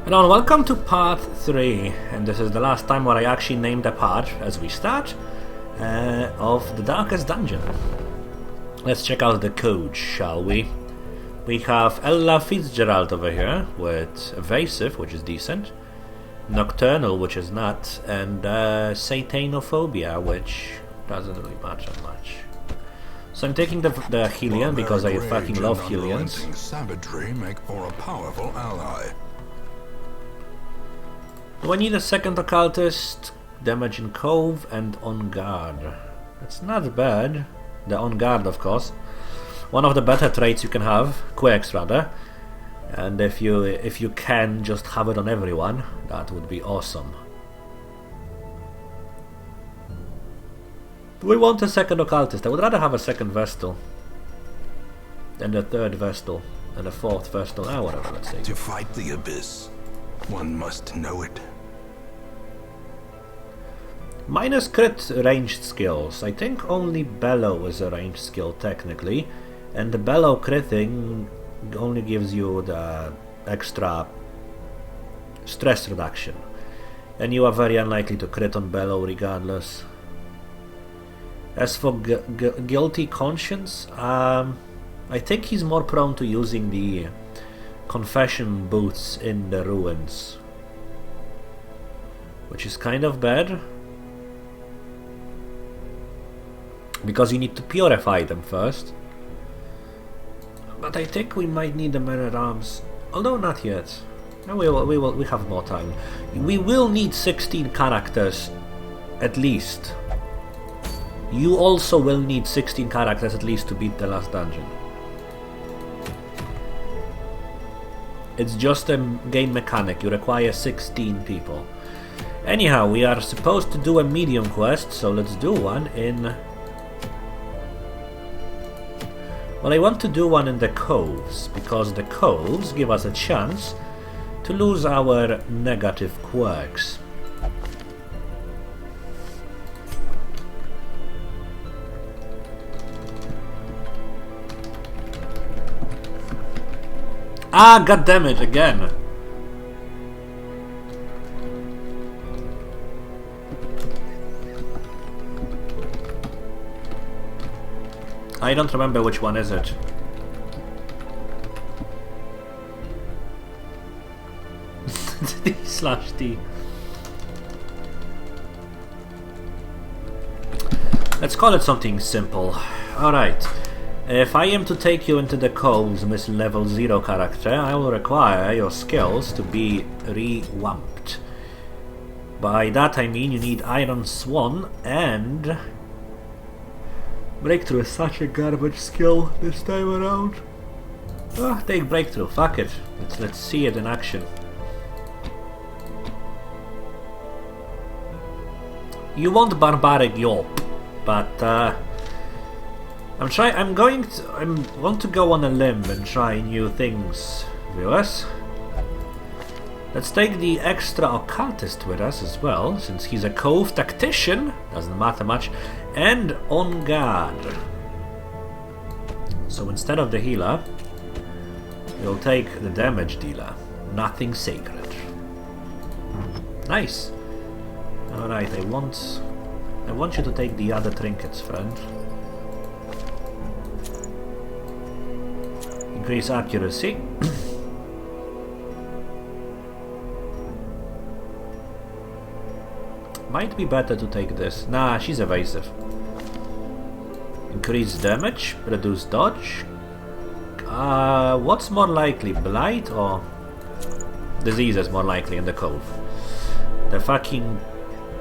Hello and welcome to part 3, and this is the last time where I actually named a part as we start of the Darkest Dungeon. Let's check out the code, shall we? We have Ella Fitzgerald over here with Evasive, which is decent, Nocturnal, which is not, and Satanophobia, which doesn't really matter much. So I'm taking the Hellion because I fucking love Hellions. Savagery make for a powerful ally. Do I need a second occultist, damage in Cove, and on guard? It's not bad. The on guard, of course. One of the better traits you can have, quirks rather. And if you can just have it on everyone, that would be awesome. Do we want a second occultist? I would rather have a second Vestal than a third Vestal and a fourth Vestal. Whatever, let's say. To fight the abyss, one must know it. Minus crit ranged skills. I think only Bellow is a ranged skill technically, and the Bellow critting only gives you the extra stress reduction, and you are very unlikely to crit on Bellow regardless. As for Guilty Conscience, I think he's more prone to using the Confession boots in the ruins, which is kind of bad, because you need to purify them first. But I think we might need the Man-at-Arms, although not yet. No, we have more time. We will need 16 characters at least. You also will need 16 characters at least to beat the last dungeon. It's just a game mechanic, you require 16 people. Anyhow, we are supposed to do a medium quest, so let's do one in... Well, I want to do one in the Coves, because the Coves give us a chance to lose our negative quirks. Ah, goddammit, again! I don't remember which one is it. D/D. Let's call it something simple. Alright. If I am to take you into the Coves, Miss Level 0 character, I will require your skills to be revamped. By that I mean you need Iron Swan and... Breakthrough is such a garbage skill this time around. Take Breakthrough, fuck it. Let's see it in action. You want Barbaric Yelp, but I want to go on a limb and try new things, viewers. Let's take the extra occultist with us as well, since he's a Cove tactician, doesn't matter much, and on guard. So instead of the healer, we'll take the damage dealer. Nothing sacred. Nice. Alright, I want you to take the other trinkets, friend. Increase accuracy. Might be better to take this. Nah, she's evasive. Increase damage, reduce dodge. What's more likely, blight or disease is more likely in the Cove? The fucking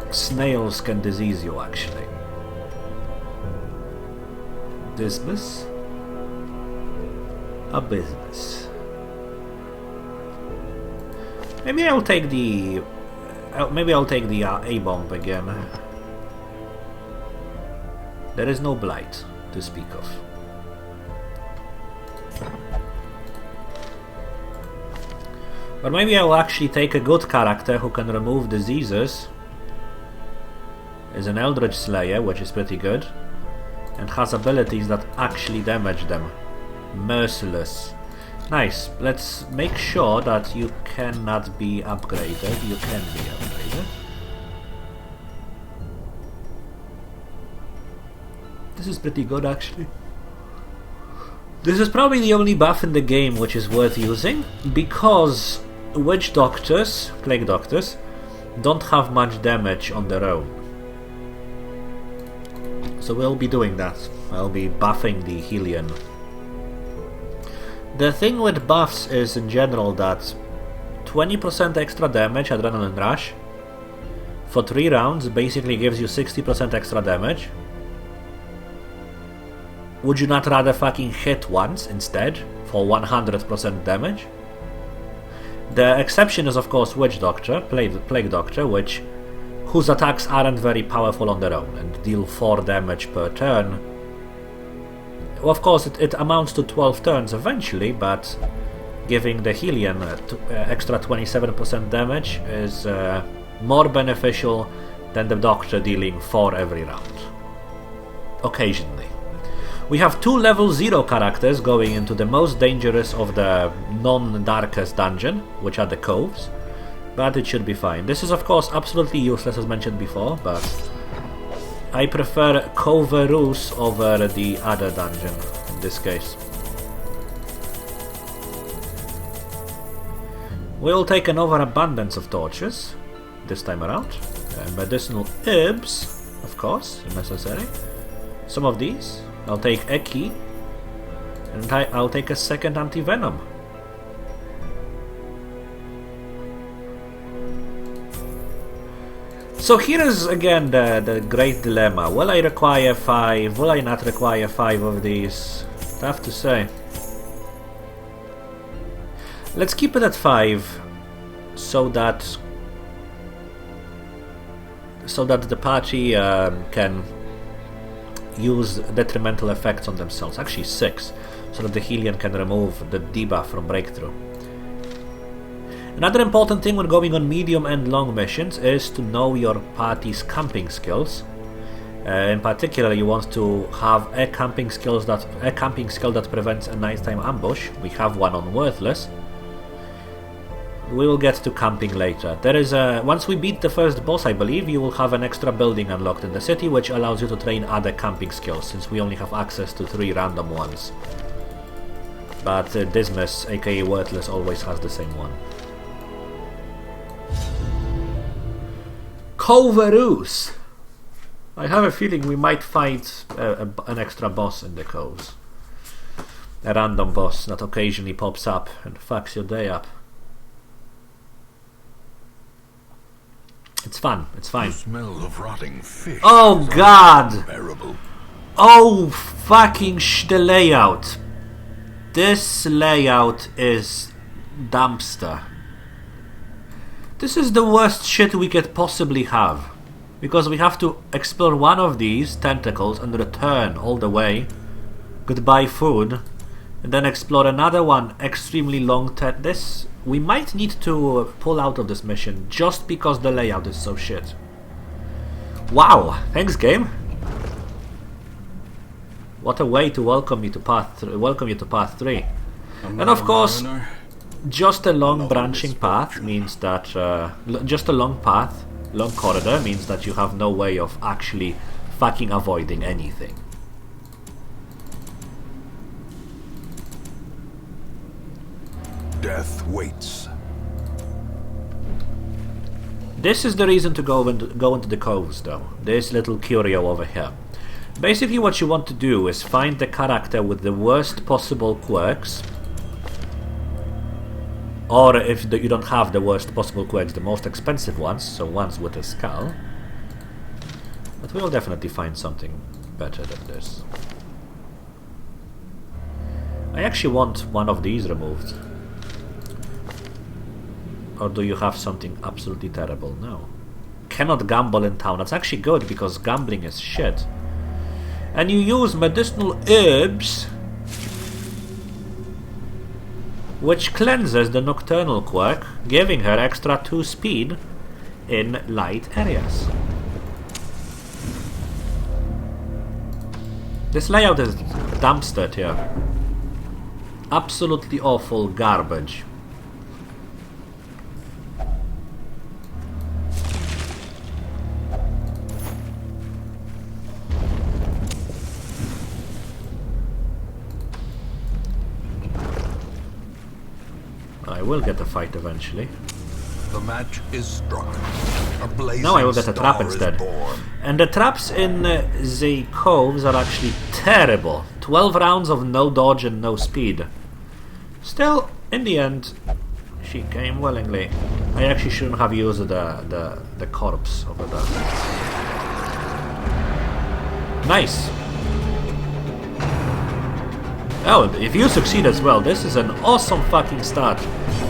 snails can disease you, actually. Dismiss. A business. Maybe I'll take the A-bomb again. There is no blight to speak of. Or maybe I will actually take a good character who can remove diseases. Is an Eldritch Slayer, which is pretty good, and has abilities that actually damage them. Merciless. Nice. Let's make sure that you cannot be upgraded. You can be upgraded. This is pretty good, actually. This is probably the only buff in the game which is worth using, because witch doctors, plague doctors, don't have much damage on their own. So we'll be doing that. I'll be buffing the Helion. The thing with buffs is in general that 20% extra damage, Adrenaline Rush, for 3 rounds basically gives you 60% extra damage. Would you not rather fucking hit once instead for 100% damage? The exception is of course Witch Doctor, Plague Doctor, whose attacks aren't very powerful on their own and deal 4 damage per turn. Well, of course it amounts to 12 turns eventually, but giving the Helion extra 27% damage is more beneficial than the Doctor dealing 4 every round. Occasionally. We have 2 level 0 characters going into the most dangerous of the non-Darkest Dungeon, which are the Coves, but it should be fine. This is of course absolutely useless as mentioned before, but I prefer Coverus over the other dungeon in this case. We'll take an overabundance of torches this time around. Medicinal herbs, of course, if necessary. Some of these. I'll take a key, and I'll take a second anti-venom. So here is again the great dilemma. Will I require 5? Will I not require 5 of these? Tough to say. Let's keep it at 5 so that the party can use detrimental effects on themselves. Actually 6, so that the Helion can remove the debuff from Breakthrough. Another important thing when going on medium and long missions is to know your party's camping skills. In particular, you want to have a camping skill that prevents a nighttime ambush. We have one on Worthless. We will get to camping later. There is once we beat the first boss, I believe, you will have an extra building unlocked in the city, which allows you to train other camping skills, since we only have access to 3 random ones. But Dismas, aka Worthless, always has the same one. Coverus! I have a feeling we might fight an extra boss in the Coves. A random boss that occasionally pops up and fucks your day up. It's fun. It's fine. The smell of rotting fish. Oh god! Unbearable. Oh fucking the layout. This layout is dumpster. This is the worst shit we could possibly have. Because we have to explore one of these tentacles and return all the way. Goodbye food. And then explore another one extremely long this. We might need to pull out of this mission just because the layout is so shit. Wow, thanks game. What a way to welcome you to path 3. And of course, just a long branching path means that just a long corridor means that you have no way of actually fucking avoiding anything. Death waits. This is the reason to go into the Coves though. This little curio over here. Basically what you want to do is find the character with the worst possible quirks. Or if you don't have the worst possible quirks, the most expensive ones, so ones with a skull. But we'll definitely find something better than this. I actually want one of these removed. Or do you have something absolutely terrible? No. Cannot gamble in town. That's actually good because gambling is shit. And you use medicinal herbs, which cleanses the nocturnal quirk, giving her extra 2 speed in light areas. This layout is dumpstered here. absolutely awful garbage. I will get a fight eventually. The match is struck. Now I will get a trap instead. And the traps in the coves are actually terrible. 12 rounds of no dodge and no speed. Still, in the end, she came willingly. I actually shouldn't have used the corpse over there. Nice. Oh, if you succeed as well, this is an awesome fucking start.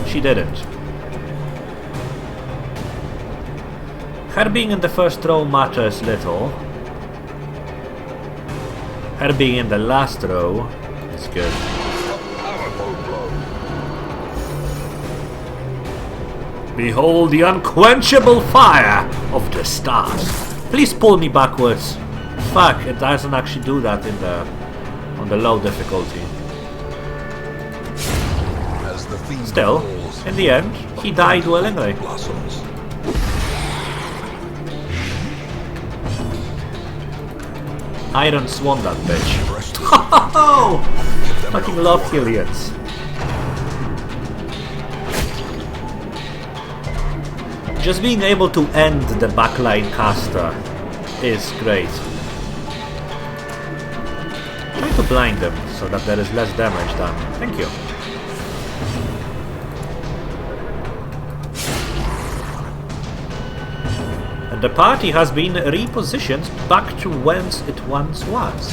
She didn't. Her being in the first row matters little. Her being in the last row is good. Behold the unquenchable fire of the stars. Please pull me backwards. Fuck, it doesn't actually do that in on the low difficulty. Still, in the end, he died willingly. Iron Swan, that bitch. Oh! Fucking love Hillians. Just being able to end the backline caster is great. Try to blind them so that there is less damage done. Thank you. And the party has been repositioned back to whence it once was.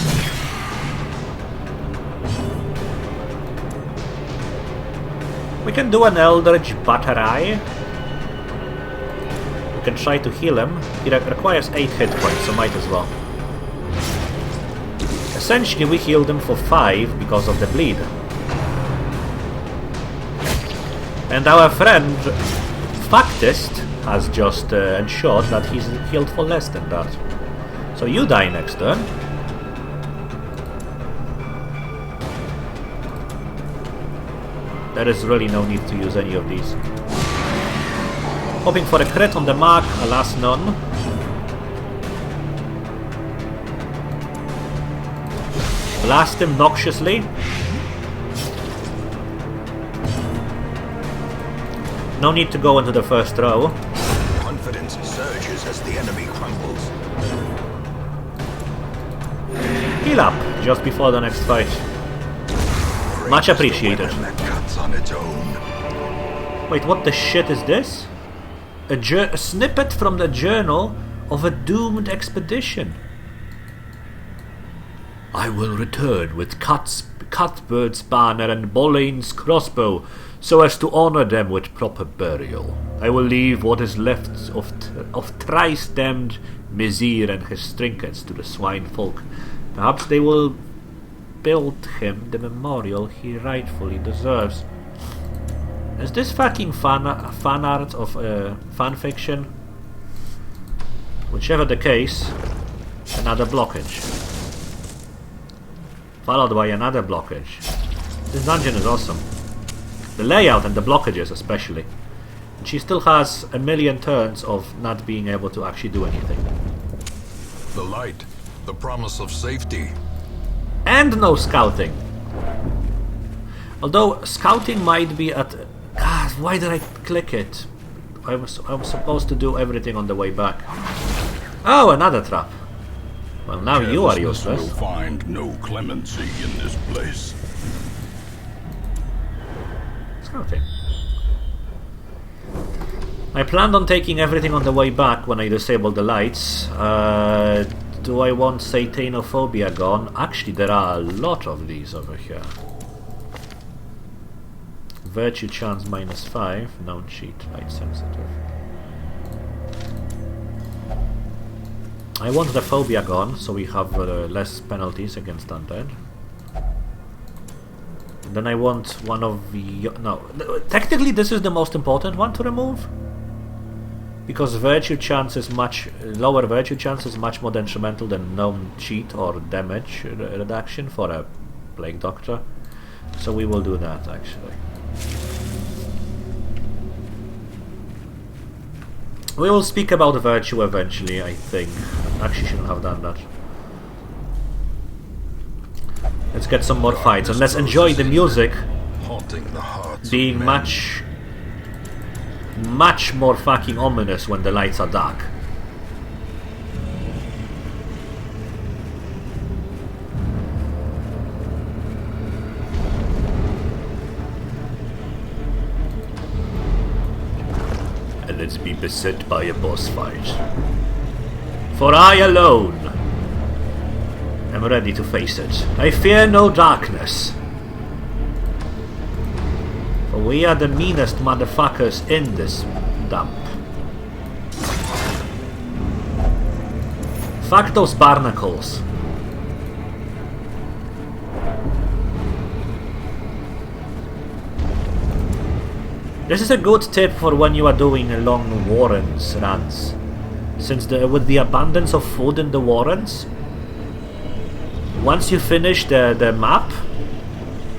We can do an Eldritch Battery. We can try to heal him. He requires 8 hit points, so might as well. Essentially, we healed him for 5 because of the bleed. And our friend, Factist, has just ensured that he's healed for less than that. So you die next turn. There is really no need to use any of these. Hoping for a crit on the mark, alas none. Blast him noxiously. No need to go into the first row. Confidence surges as the enemy crumbles. Heal up just before the next fight. Much appreciated. On its own. Wait, what the shit is this? A snippet from the journal of a doomed expedition. I will return with Cuthbert's banner and Bolaine's crossbow, so as to honor them with proper burial. I will leave what is left of thrice-damned Mizir and his trinkets to the swine folk. Perhaps they will build him the memorial he rightfully deserves. Is this fucking fan art of fan fiction? Whichever the case, another blockage. Followed by another blockage. This dungeon is awesome. The layout and the blockages especially. And she still has a million turns of not being able to actually do anything. The light, the promise of safety. And no scouting. Although scouting might be at... God, why did I click it? I was supposed to do everything on the way back. Oh, another trap. Well, now you are useless. Will find no clemency in this place. Scouting. I planned on taking everything on the way back when I disabled the lights. Do I want Satanophobia gone? Actually, there are a lot of these over here. Virtue chance -5. No cheat, light sensitive. I want the phobia gone, so we have less penalties against undead. And then I want one of the... No, technically this is the most important one to remove. Because virtue chance is lower virtue chance is much more detrimental than known cheat or damage reduction for a plague doctor. So we will do that, actually. We will speak about Virtue eventually, I think. Actually, shouldn't have done that. Let's get some more fights, and let's enjoy the music being much more fucking ominous when the lights are dark. And let's be beset by a boss fight. For I alone am ready to face it. I fear no darkness. For we are the meanest motherfuckers in this dump. Fuck those barnacles. This is a good tip for when you are doing long warrens runs. Since with the abundance of food in the warrens, once you finish the map,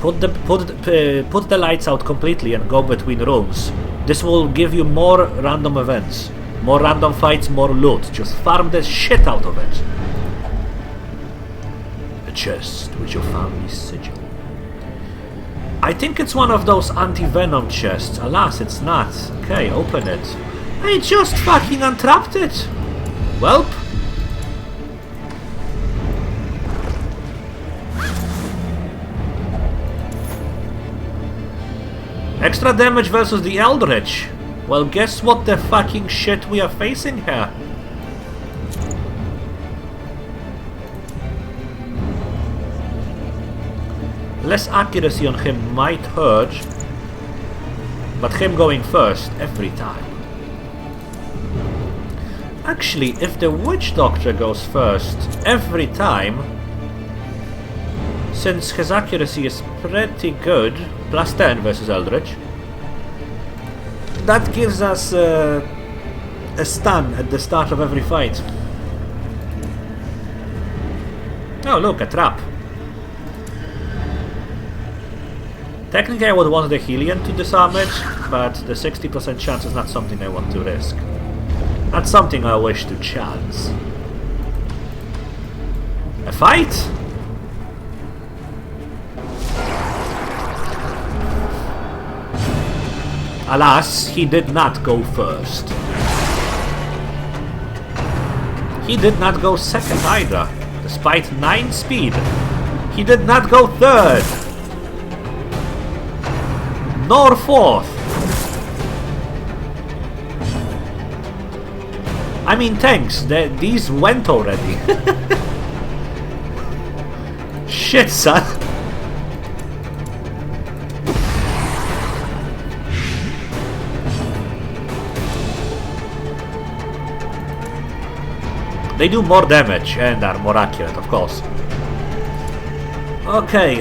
put the lights out completely and go between rooms. This will give you more random events, more random fights, more loot. Just farm the shit out of it. A chest with your family's sigil. I think it's one of those anti-venom chests. Alas, it's not. Okay, open it. I just fucking untrapped it. Welp. Extra damage versus the Eldritch. Well, guess what the fucking shit we are facing here. Less accuracy on him might hurt, but him going first every time. Actually, if the Witch Doctor goes first every time, since his accuracy is pretty good, plus 10 versus Eldritch, that gives us a stun at the start of every fight. Oh look, a trap. Technically I would want the Hellion to disarm it, but the 60% chance is not something I want to risk. Not something I wish to chance. A fight? Alas, he did not go first. He did not go second either, despite 9 speed. He did not go third. Nor fourth. I mean, thanks. These went already. Shit, son. They do more damage and are more accurate, of course. Okay,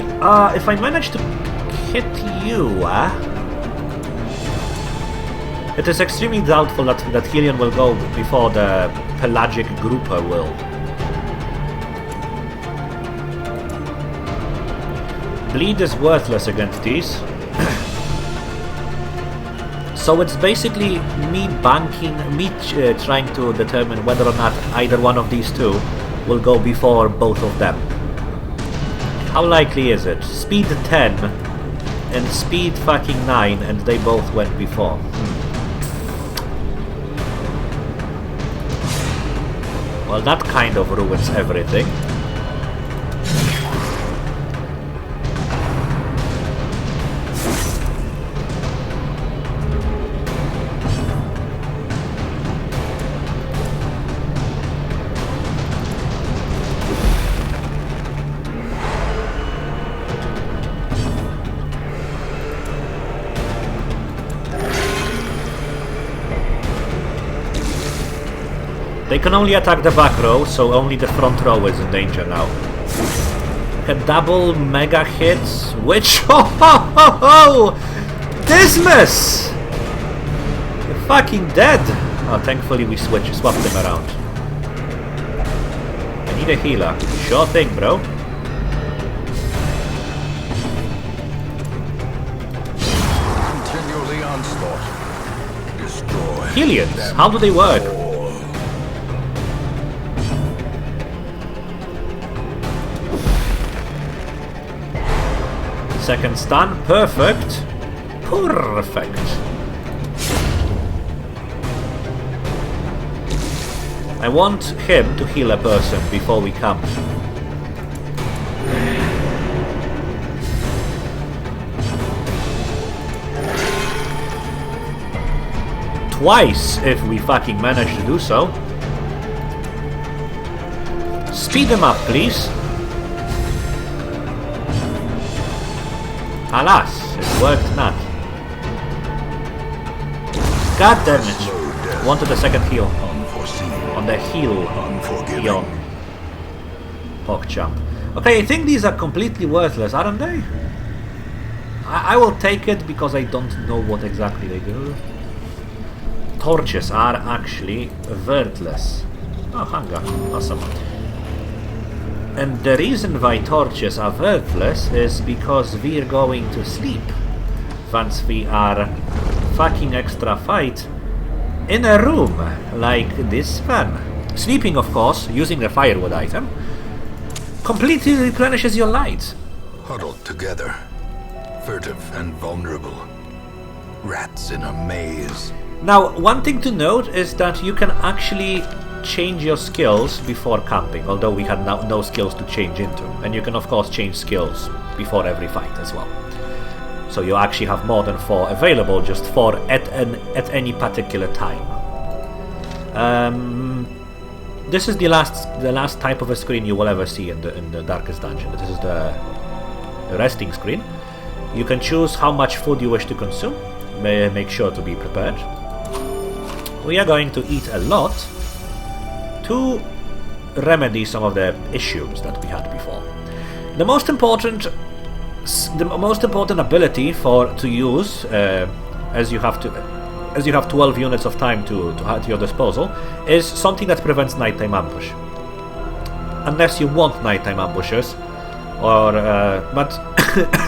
if I manage to hit you, it is extremely doubtful that Hellion will go before the pelagic grouper will. Bleed is worthless against these. So it's basically me banking, trying to determine whether or not either one of these two will go before both of them. How likely is it? Speed 10 and speed fucking 9, and they both went before. Well, that kind of ruins everything. They can only attack the back row, so only the front row is in danger now. A double mega hit, which ho ho ho ho! Dismas! You're fucking dead! Oh, thankfully we swapped him around. I need a healer. Sure thing, bro. Helions, how do they work? Second stun, perfect. Perfect. I want him to heal a person before we come. Twice, if we fucking manage to do so. Speed them up, please. Alas, it worked not. God damn it. Wanted a second heal. On the heal. Heal. PogChamp. Okay, I think these are completely worthless, aren't they? I will take it because I don't know what exactly they do. Torches are actually worthless. Oh, hunger. Awesome. And the reason why torches are worthless is because we're going to sleep once we are fucking extra fight in a room like this one. Sleeping, of course, using the firewood item, completely replenishes your light. Huddled together, furtive and vulnerable. Rats in a maze. Now, one thing to note is that you can actually change your skills before camping, although we had no skills to change into. And you can, of course, change skills before every fight as well. So you actually have more than 4 available, just 4 at any particular time. This is the last type of a screen you will ever see in the Darkest Dungeon. This is the resting screen. You can choose how much food you wish to consume. Make sure to be prepared. We are going to eat a lot to remedy some of the issues that we had before. The most important ability to use, as you have 12 units of time to your disposal, is something that prevents nighttime ambush. Unless you want nighttime ambushes, but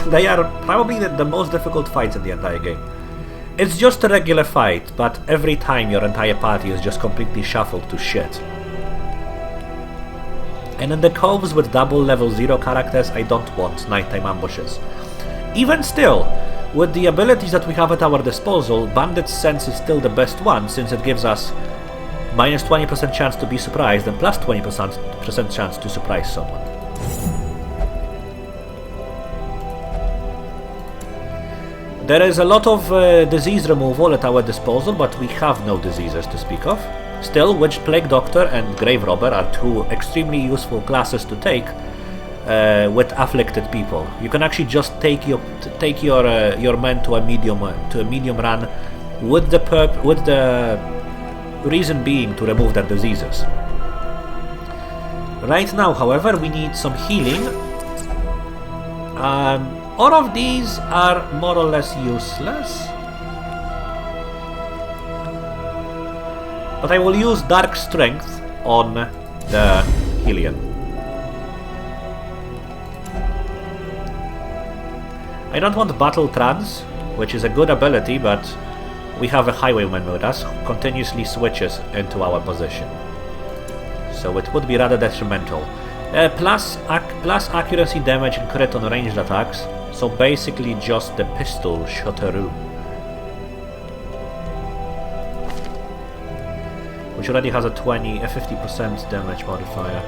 they are probably the most difficult fights in the entire game. It's just a regular fight, but every time your entire party is just completely shuffled to shit. And in the coves with double level 0 characters, I don't want nighttime ambushes. Even still, with the abilities that we have at our disposal, Bandit's Sense is still the best one, since it gives us minus 20% chance to be surprised and plus 20% chance to surprise someone. There is a lot of disease removal at our disposal, but we have no diseases to speak of. Still, Witch Plague Doctor and Grave Robber are 2 extremely useful classes to take with afflicted people. You can actually just take your men to a medium run, with the reason being to remove their diseases. Right now, however, we need some healing. All of these are more or less useless. But I will use Dark Strength on the Helion. I don't want Battle Trance, which is a good ability, but we have a Highwayman with us who continuously switches into our position. So it would be rather detrimental. Plus accuracy, damage, and crit on ranged attacks. So basically just the pistol shotteroo. Which already has a 50% damage modifier.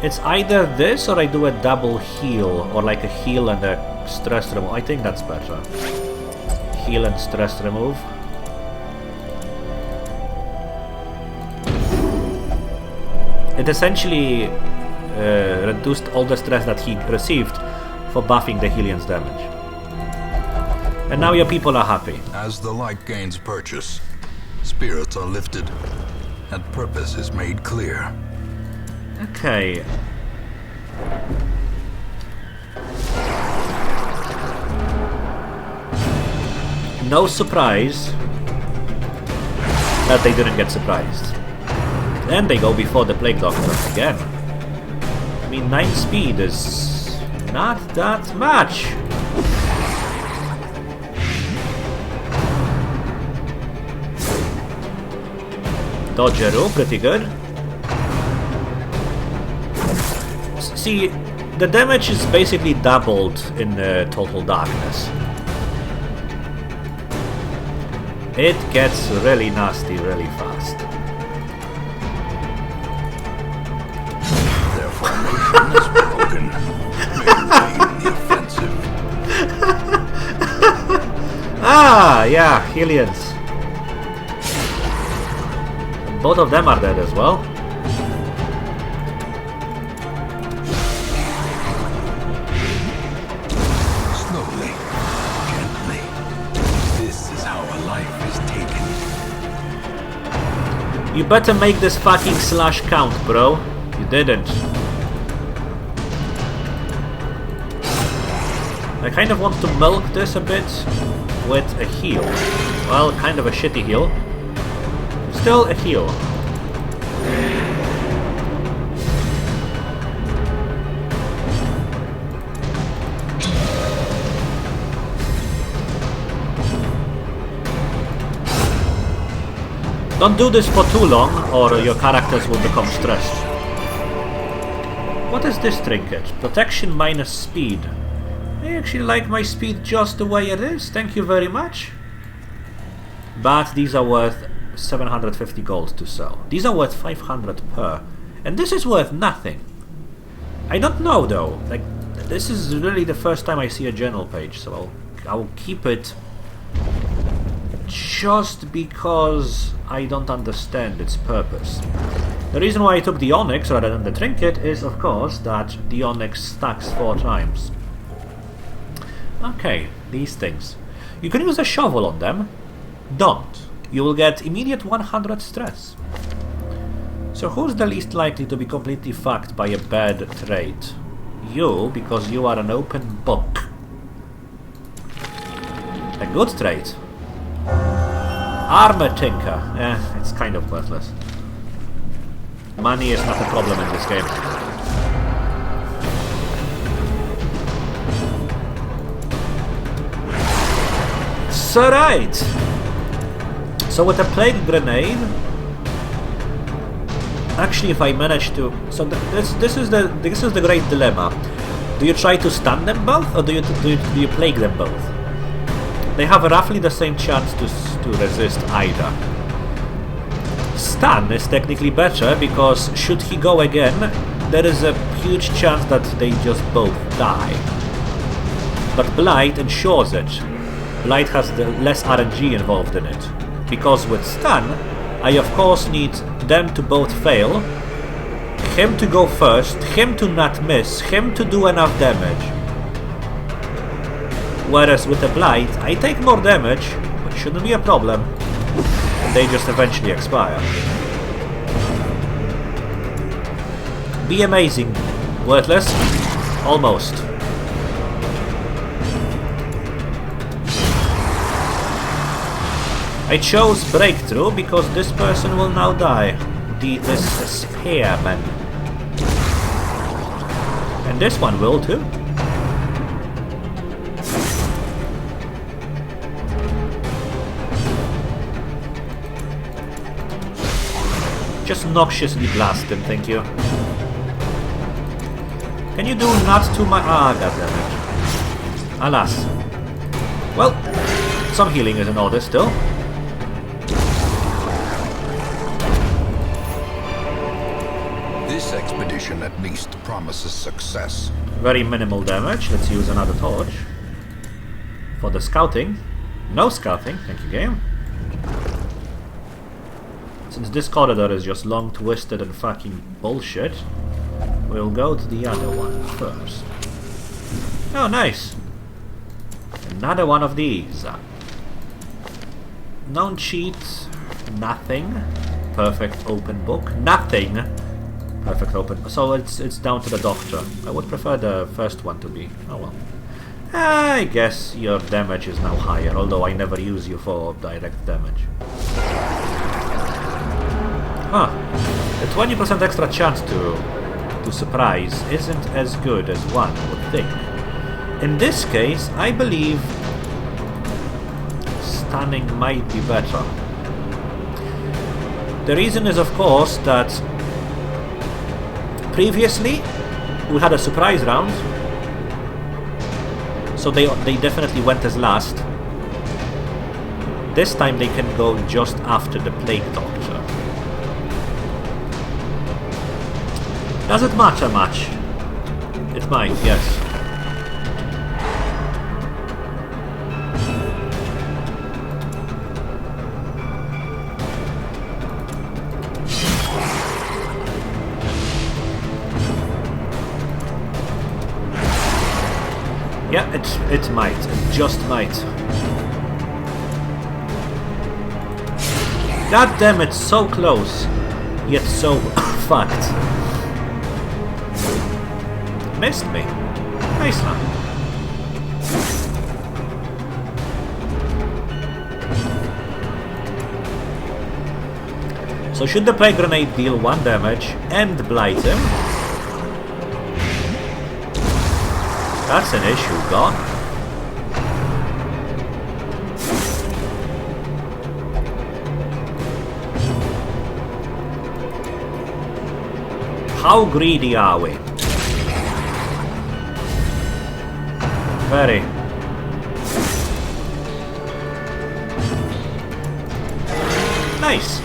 It's either this or I do a double heal, or like a heal and a stress remove. I think that's better. Heal and stress remove. It essentially reduced all the stress that he received for buffing the Helion's damage. And now your people are happy. As the light gains purchase, spirits are lifted, and purpose is made clear. Okay. No surprise that they didn't get surprised. Then they go before the Plague Doctor again. I mean, 9 speed is not that much. dodgeroo, pretty good. See, the damage is basically doubled in Total Darkness. It gets really nasty really fast. Their formation is broken. Maintain the offensive. Ah, yeah, Hellions. Both of them are dead as well. Slowly, gently. This is how a life is taken. You better make this fucking slash count, bro. You didn't. I kind of want to milk this a bit with a heal. Well, kind of a shitty heal. Still a heal. Don't do this for too long, or your characters will become stressed. What is this trinket? Protection minus speed. I actually like my speed just the way it is, thank you very much. But these are worth 750 gold to sell. These are worth 500 per. And this is worth nothing. I don't know though. Like, this is really the first time I see a journal page, so I'll keep it just because I don't understand its purpose. The reason why I took the onyx rather than the trinket is, of course, that the onyx stacks 4 times. Okay, these things. You can use a shovel on them. Don't. You will get immediate 100 stress. So who's the least likely to be completely fucked by a bad trait? You, because you are an open book. A good trait. Armor Tinker. It's kind of worthless. Money is not a problem in this game. So right. So with a plague grenade, actually, if I manage to, so this is the great dilemma. Do you try to stun them both, or do you plague them both? They have roughly the same chance to resist either. Stun is technically better because should he go again, there is a huge chance that they just both die. But Blight ensures it. Blight has the less RNG involved in it. Because with stun, I of course need them to both fail, him to go first, him to not miss, him to do enough damage. Whereas with the Blight, I take more damage, which shouldn't be a problem, and they just eventually expire. Be amazing. Worthless? Almost. I chose Breakthrough because this person will now die. This spearman. And this one will too. Just noxiously blast him, thank you. Can you do not too much? Ah, goddammit. Alas. Well, some healing is in order still. This expedition at least promises success. Very minimal damage. Let's use another torch. For the scouting. No scouting, thank you game. Since this corridor is just long, twisted and fucking bullshit, we'll go to the other one first. Oh, nice! Another one of these. Known cheat, nothing. Perfect open book, nothing. Perfect open. So it's down to the doctor. I would prefer the first one to be. Oh well. I guess your damage is now higher, although I never use you for direct damage. Huh. A 20% extra chance to surprise isn't as good as one would think. In this case, I believe stunning might be better. The reason is, of course, that previously we had a surprise round, so they definitely went as last. This time they can go just after the Plague Doctor. Does it matter much? It might, yes. Yeah, it might. It just might. God damn it, so close, yet so fucked. Missed me. Nice one. So should the Plague Grenade deal 1 damage and blight him? That's an issue gone. How greedy are we? Very. Nice.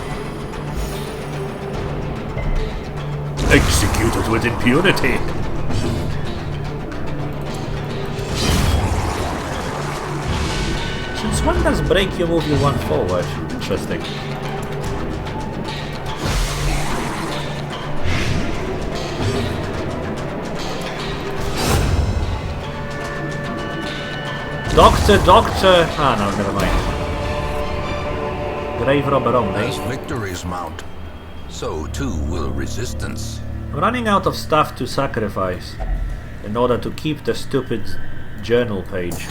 Executed with impunity. Since when does break you move you 1 forward? Interesting. Doctor! Ah, no, never mind. Grave robber only. As victories mount, so too will resistance. I'm running out of stuff to sacrifice in order to keep the stupid journal page.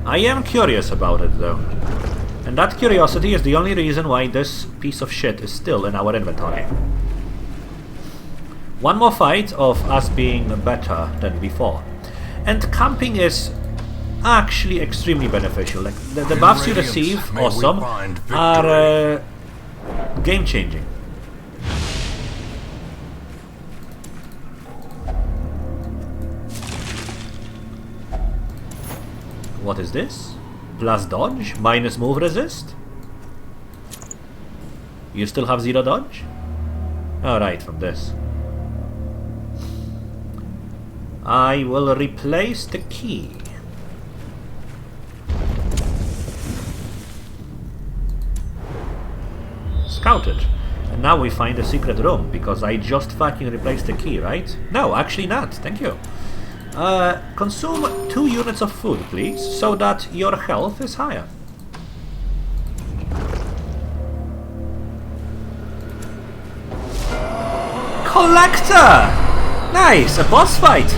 I am curious about it though. And that curiosity is the only reason why this piece of shit is still in our inventory. One more fight of us being better than before. And camping is actually extremely beneficial. Like the buffs you receive, awesome, are game changing. What is this? Plus dodge, minus move resist? You still have 0 dodge? Alright, from this. I will replace the key. Scouted. And now we find a secret room, because I just fucking replaced the key, right? No, actually not. Thank you. Consume 2 units of food, please, so that your health is higher. Collector! Nice, a boss fight!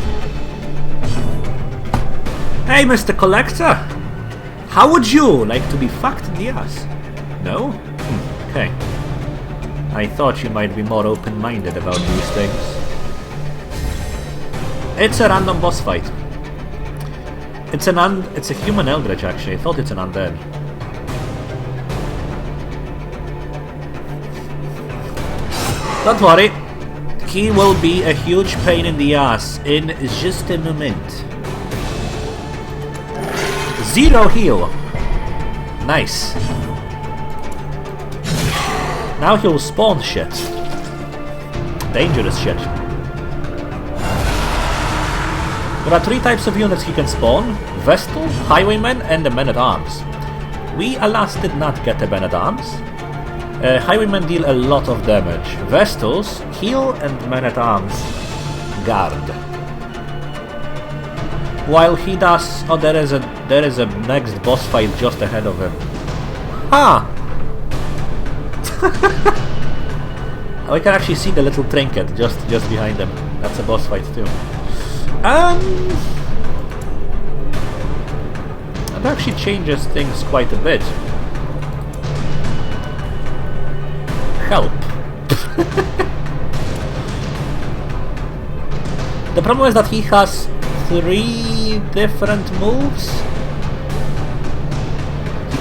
Hey, Mr. Collector! How would you like to be fucked in the ass? No? Okay. I thought you might be more open-minded about these things. It's a random boss fight. It's a human eldritch, actually. I thought it's an undead. Don't worry. He will be a huge pain in the ass in just a moment. 0 heal. Nice. Now he'll spawn shit. Dangerous shit. There are 3 types of units he can spawn: Vestal, Highwaymen, and the Men-at-Arms. We, alas, did not get the Men-at-Arms. Highwaymen deal a lot of damage. Vestals heal, and Men-at-Arms guard. While he does... Oh, there is a next boss fight just ahead of him. Ah! We can actually see the little trinket just behind him. That's a boss fight too. That actually changes things quite a bit. Help. The problem is that he has 3 different moves.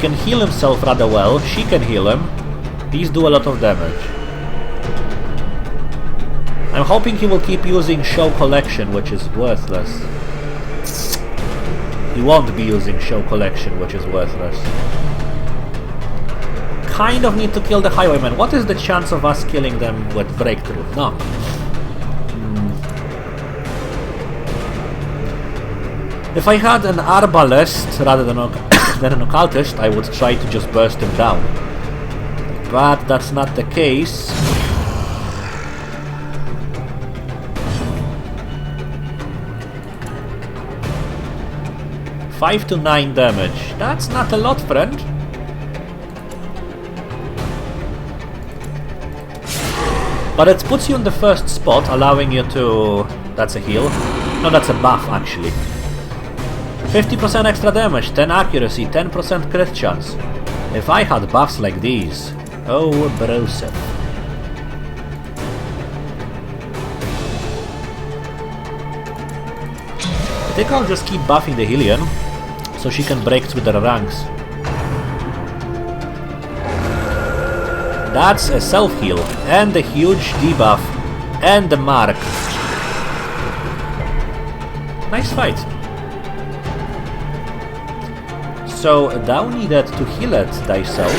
can heal himself rather well. She can heal him. These do a lot of damage. I'm hoping he will keep using Show Collection, which is worthless. He won't be using Show Collection, which is worthless. Kind of need to kill the Highwayman. What is the chance of us killing them with Breakthrough? No. If I had an Arbalest rather than an Occultist, I would try to just burst him down. But that's not the case. Five to 9 damage. That's not a lot, friend. But it puts you in the first spot, allowing you to... That's a heal. No, that's a buff, actually. 50% extra damage, 10 accuracy, 10% crit chance. If I had buffs like these... Oh, broseph. I think I'll just keep buffing the Hylian, so she can break through the ranks. That's a self-heal, and a huge debuff, and a mark. Nice fight. So, thou needed to heal it thyself.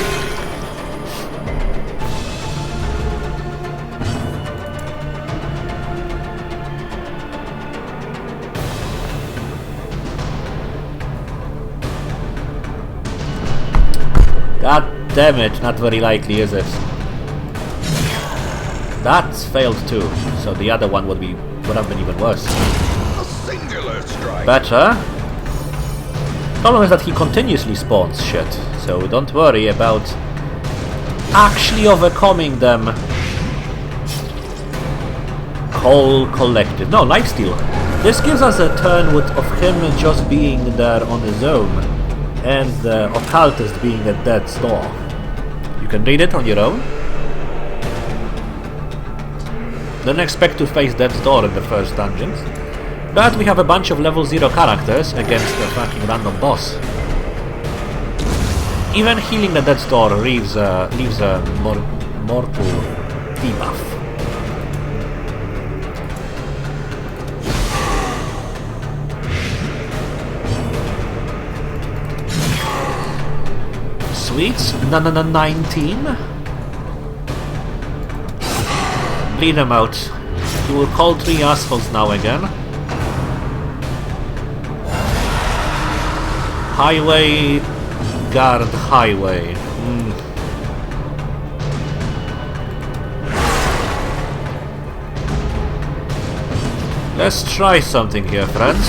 God damn it, not very likely, is it? That's failed too, so the other one would have been even worse. A singular strike. Better. Problem is that he continuously spawns shit, so don't worry about actually overcoming them. Whole collective. No, lifesteal. This gives us a turn of him just being there on his own, and the Occultist being at death's door. You can read it on your own. Didn't expect to face death's door in the first dungeons. But we have a bunch of level 0 characters against a fucking random boss. Even healing the death's door leaves a mortal debuff. Sweet. 19. Bleed him out. He will call 3 assholes now again. Highway, guard, highway. Let's try something here, friends.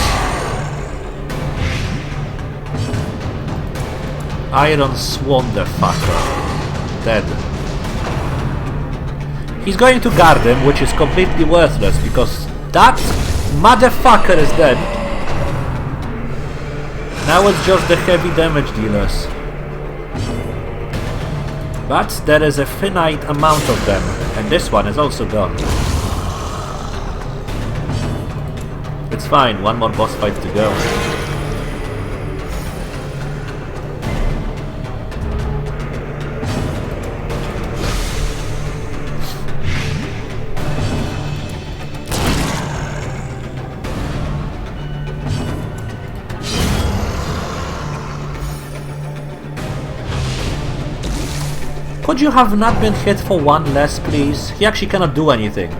Iron Swan the fucker. Dead. He's going to guard him, which is completely worthless because that motherfucker is dead. Now it's just the heavy damage dealers. But there is a finite amount of them, and this one is also gone. It's fine, one more boss fight to go. Could you have not been hit for one less, please? He actually cannot do anything.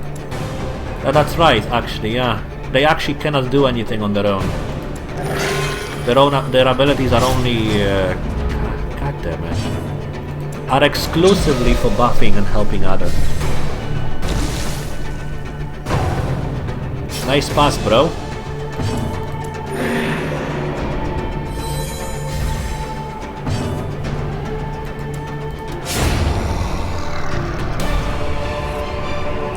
That's right, actually, yeah. They actually cannot do anything on their own. Their abilities are only... God damn it. Are exclusively for buffing and helping others. Nice pass, bro.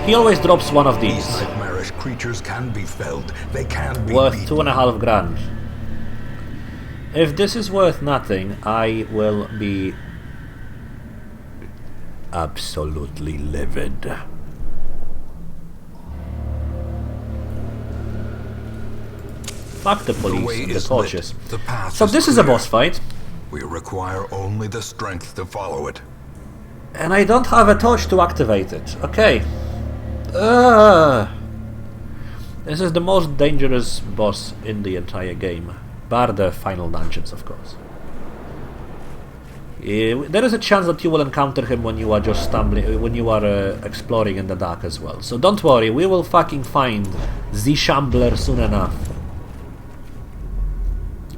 He always drops one of these. Nightmarish creatures can be felled. They can be worth beaten. 2.5 grand. If this is worth nothing, I will be absolutely livid. Fuck the police and the torches. So this is a boss fight. We require only the strength to follow it. And I don't have a torch to activate it. Okay. This is the most dangerous boss in the entire game. Bar the final dungeons, of course. There is a chance that you will encounter him when you are just stumbling, when you are exploring in the dark as well. So don't worry, we will fucking find the Shambler soon enough.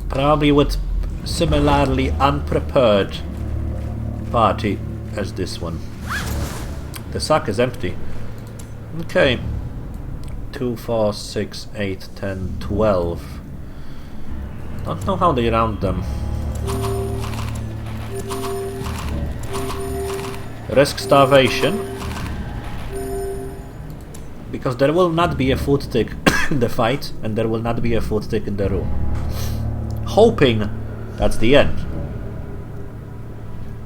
Probably with similarly unprepared party as this one. The sack is empty. Okay. 2, 4, 6, 8, 10, 12. Don't know how they round them. Risk starvation, because there will not be a food tick in the fight, and there will not be a food tick in the room. Hoping that's the end.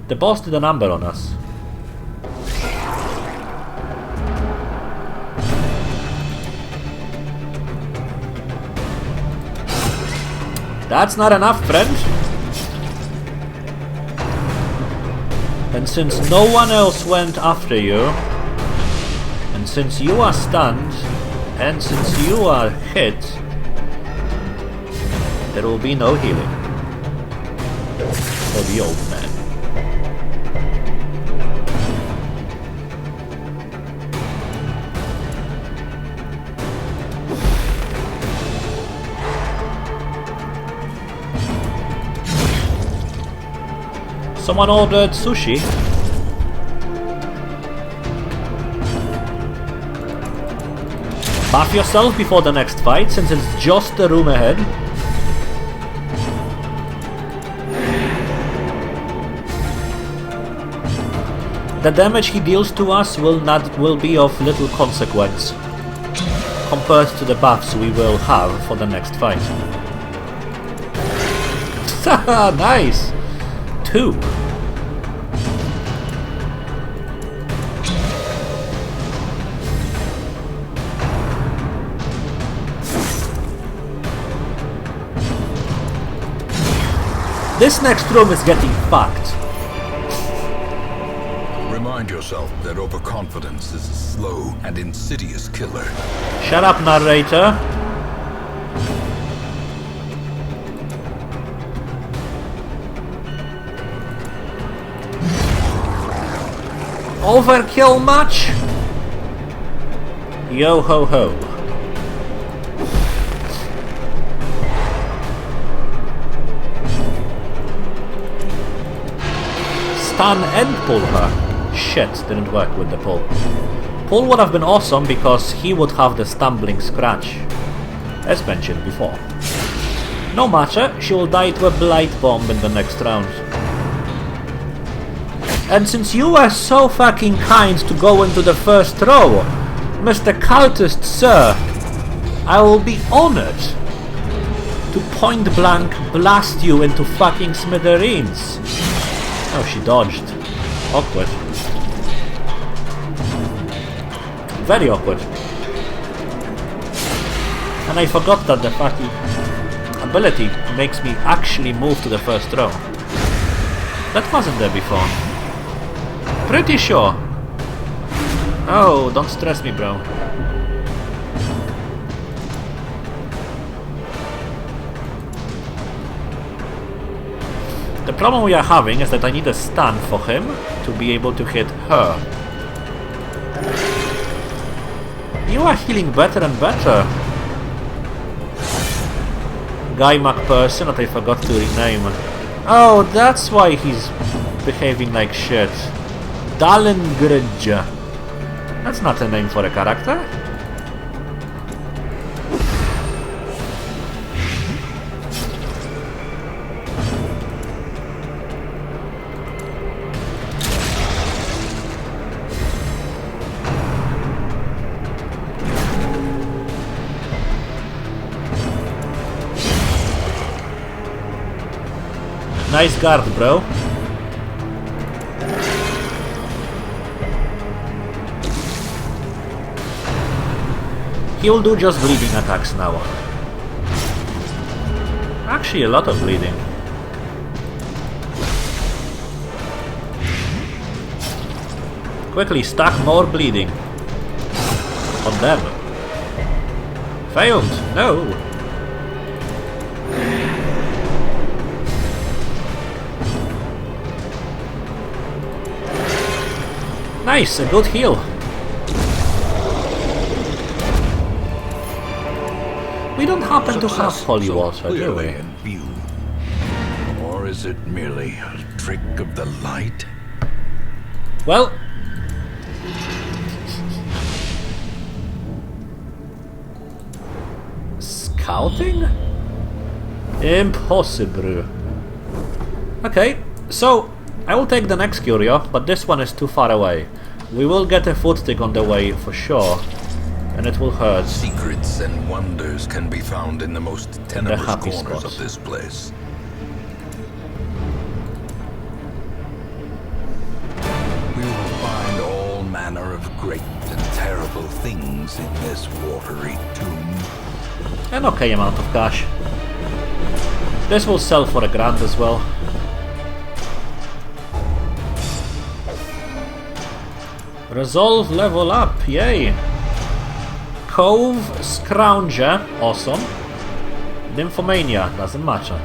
The boss did a number on us. That's not enough, friend. And since no one else went after you, and since you are stunned, and since you are hit, there will be no healing for the old man. Someone ordered sushi. Buff yourself before the next fight, since it's just the room ahead. The damage he deals to us will be of little consequence compared to the buffs we will have for the next fight. Nice! 2. This next room is getting fucked. Remind yourself that overconfidence is a slow and insidious killer. Shut up, narrator. Overkill much? Yo ho ho. Stun and pull her. Shit, didn't work with the pull. Pull would have been awesome because he would have the stumbling scratch, as mentioned before. No matter, she will die to a blight bomb in the next round. And since you were so fucking kind to go into the first row, Mr. Cultist, sir, I will be honored to point blank blast you into fucking smithereens. Oh, she dodged. Awkward. Very awkward. And I forgot that the fucking ability makes me actually move to the first row. That wasn't there before. Pretty sure. Oh, don't stress me, bro. The problem we are having is that I need a stun for him to be able to hit her. You are healing better and better. Guy McPherson that I forgot to rename. Oh, that's why he's behaving like shit. Dalengridge. That's not a name for a character. Nice guard, bro. He'll do just bleeding attacks now. Actually, a lot of bleeding. Quickly, stack more bleeding. On them. Failed! No! Nice, a good heal. We don't happen to have holy water, do we? In view. Or is it merely a trick of the light? Well... Scouting? Impossible. Okay, so I will take the next curio, but this one is too far away. We will get a foot stick on the way for sure, and it will hurt. Secrets and wonders can be found in the most tenebrous happy corners spots. of this place. We will find all manner of great and terrible things in this watery tomb. An okay amount of cash. This will sell for $1,000 as well. Resolve level up, yay! Cove Scrounger, awesome. Nymphomania, doesn't matter.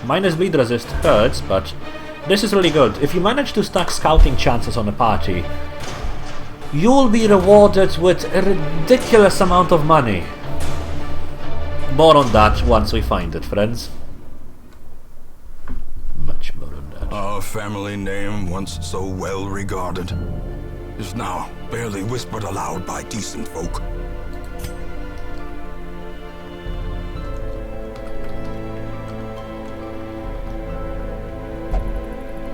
Minus bleed resist hurts, but this is really good. If you manage to stack scouting chances on a party, you will be rewarded with a ridiculous amount of money. More on that once we find it, friends. Much more on that. Our family name, once so well regarded, is now barely whispered aloud by decent folk.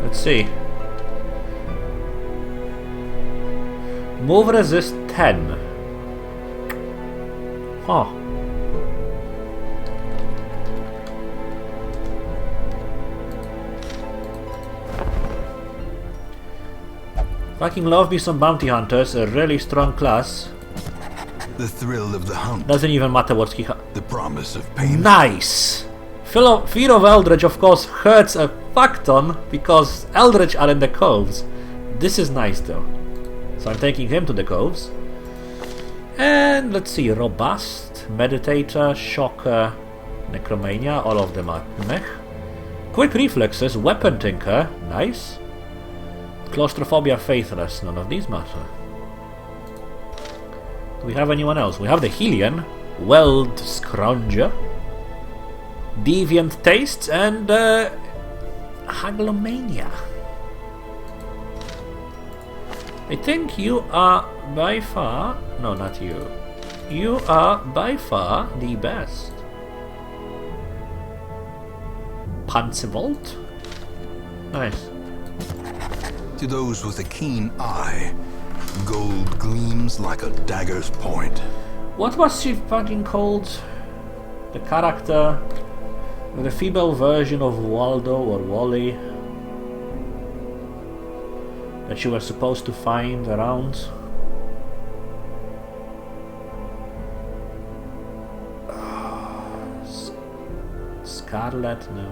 Let's see. Move resist 10. Huh. Fucking love me some bounty hunters, a really strong class. The thrill of the hunt, Doesn't even matter what he the promise of pain. Nice! Fear of Eldritch, of course, hurts a fuck ton because Eldritch are in the coves. This is nice though. So I'm taking him to the coves. And let's see, Robust, Meditator, Shocker, Necromania, all of them are meh. Quick Reflexes, Weapon Tinker, nice. Claustrophobia, Faithless, none of these matter. Do we have anyone else? We have the Helion, Weld Scrounger, Deviant Tastes, and Haglomania. I think you are by far... No, not you. You are by far the best. Panzervolt? Nice. To those with a keen eye, gold gleams like a dagger's point. What was she fucking called? The character... The female version of Waldo or Wally that you were supposed to find around. Scarlet? No.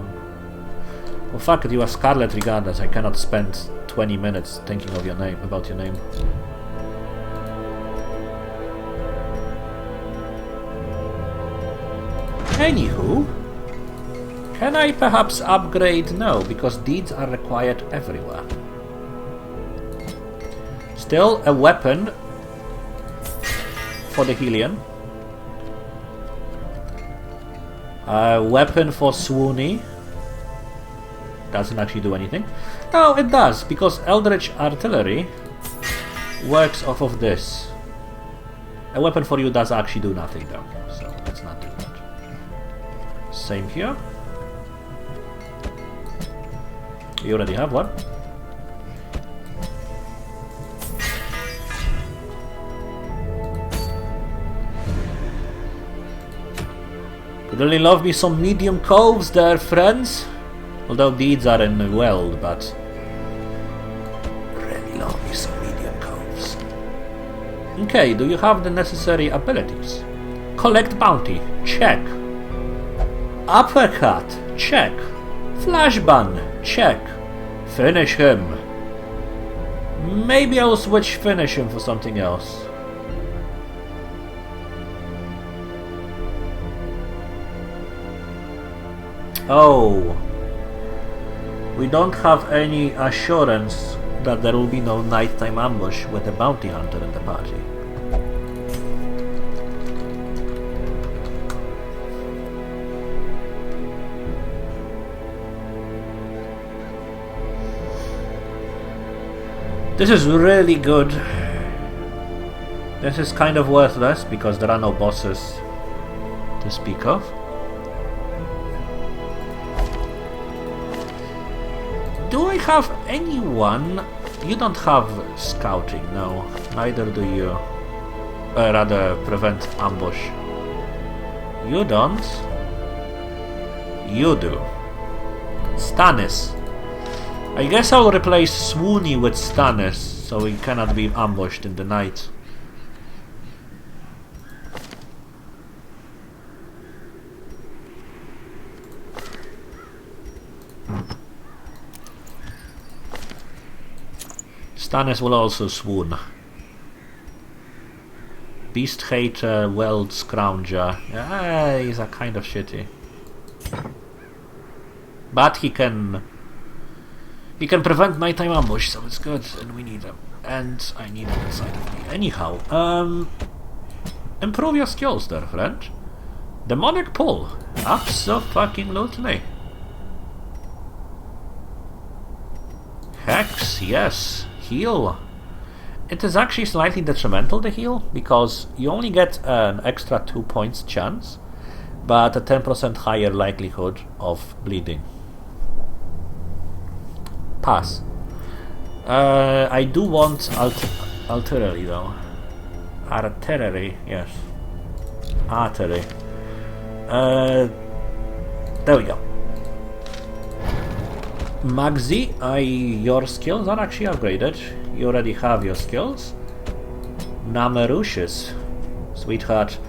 Well, fuck it, you are Scarlet regardless. I cannot spend 20 minutes thinking of your name, about your name. Anywho, can I perhaps upgrade? No, because deeds are required everywhere. Still a weapon for the Helion. A weapon for Swoony. Doesn't actually do anything. No, it does, because Eldritch Artillery works off of this. A weapon for you does actually do nothing though, so let's not do that. Same here. You already have one. Could really love me some medium coves there, friends. Although deeds are in the Weld, but really love me some medium coves. Okay, do you have the necessary abilities? Collect bounty, check. Uppercut, check. Flashbang, check. Finish him. Maybe I'll switch finishing for something else. Oh, we don't have any assurance that there will be no nighttime ambush with a bounty hunter in the party. This is really good. This is kind of worthless because there are no bosses to speak of. Do I have anyone? You don't have scouting, no. Neither do you. Rather, prevent ambush. You don't. You do. Stannis. I guess I'll replace Swoony with Stannis, so he cannot be ambushed in the night. Stannis will also swoon. Beast Hater, Weld Scrounger. He's a kind of shitty. But he can prevent nighttime ambush, so it's good, and we need him. And I need him inside of me. Anyhow, improve your skills there, friend. Demonic Pull. Abso-fucking-lutely. Hex, yes. Heal. It is actually slightly detrimental to heal, because you only get an extra 2 points chance, but a 10% higher likelihood of bleeding. Pass. I do want artillery though. Artillery, yes. Artillery. There we go. Magzi, your skills are actually upgraded. You already have your skills. Namerushis, sweetheart,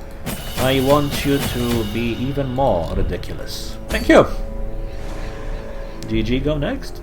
I want you to be even more ridiculous. Thank you. GG, go next.